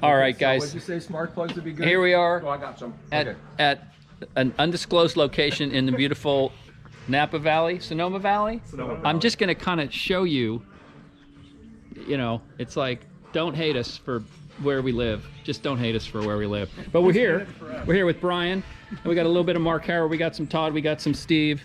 All right, guys. Would you say smart plugs would be good? Here we are Oh, I got some. at an undisclosed location in the beautiful Napa Valley, Sonoma Valley. Sonoma I'm Valley. just going to kind of show you, you know, it's like, don't hate us for where we live. Just don't hate us for where we live. But we're here. We're here with Brian. And we got a little bit of Mark Harrow. We got some Todd. We got some Steve.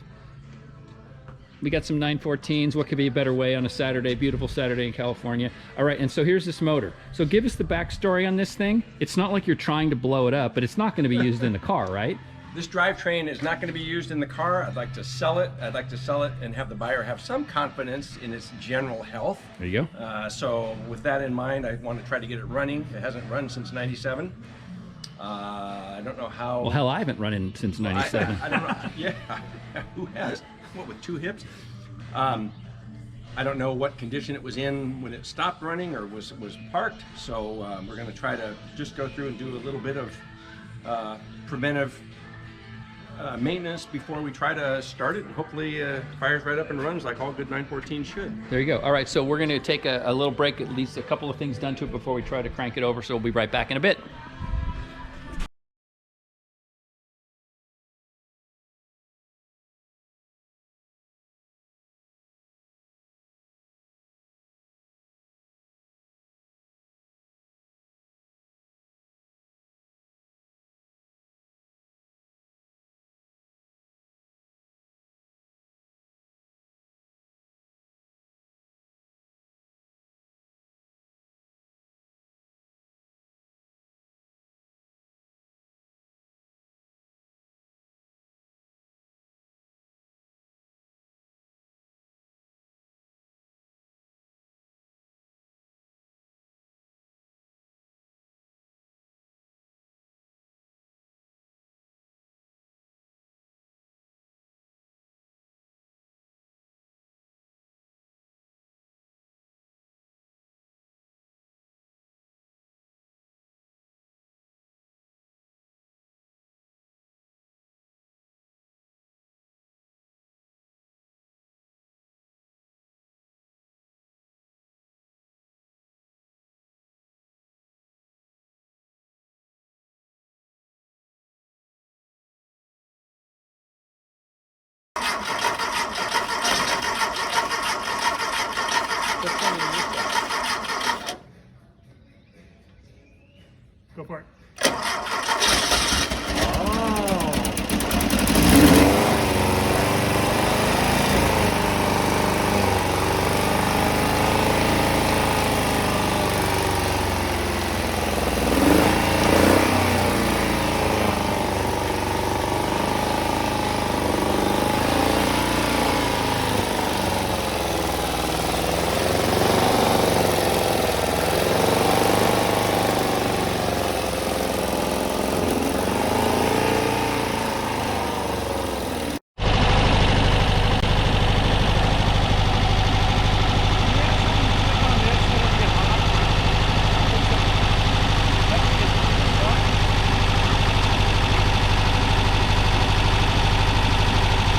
We got some 914s. What could be a better way on a Saturday, beautiful Saturday in California? All right, and so here's this motor. So give us the backstory on this thing. It's not like you're trying to blow it up, but it's not going to be used in the car, right? This drivetrain is not going to be used in the car. I'd like to sell it. I'd like to sell it and have the buyer have some confidence in its general health. There you go. So with that in mind, I want to try to get it running. It hasn't run since '97. I don't know how. Well, hell, I haven't run in since '97. I don't know. Yeah, who has? What, with two hips? I don't know what condition it was in when it stopped running or was parked. So we're going to try to just go through and do a little bit of preventive maintenance before we try to start it, and hopefully fires right up and runs like all good 914 should. There you go. All right, so we're going to take a little break, at least a couple of things done to it before we try to crank it over, so we'll be right back in a bit. Go for it.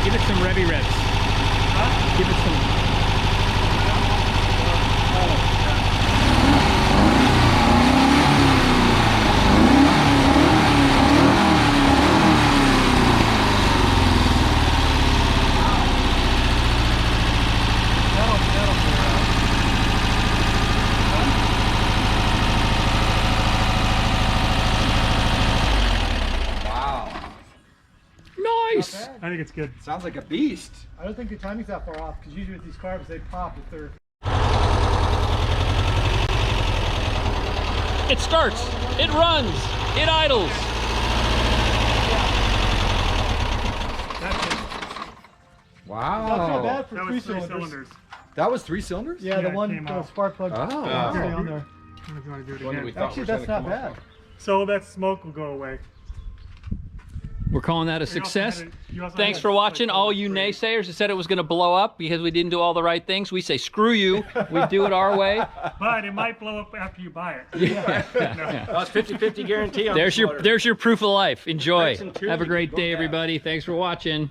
Give it some revy revs. Huh? Give it some. Nice. I think it's good. Sounds like a beast. I don't think the timing's that far off, because usually with these carbs they pop if they're. It starts. It runs. It idles. That's it. Wow. Not too bad for That three was three cylinders. That was 3 cylinders? Yeah, the it one came the out. spark plug. Oh. Stay on there. If you want to do it One that we again. thought Actually, was that's gonna not come bad. up. So that smoke will go away. We're calling that a You also success. had you also Thanks had for watching, like all you three. naysayers that said it was going to blow up because we didn't do all the right things. We say, screw you. We do it our way. But it might blow up after you buy it. Yeah. That's 50-50 guarantee on There's this motor. your proof of life. Enjoy. Breaks in two, Have a you great can go day, gas. everybody. Thanks for watching.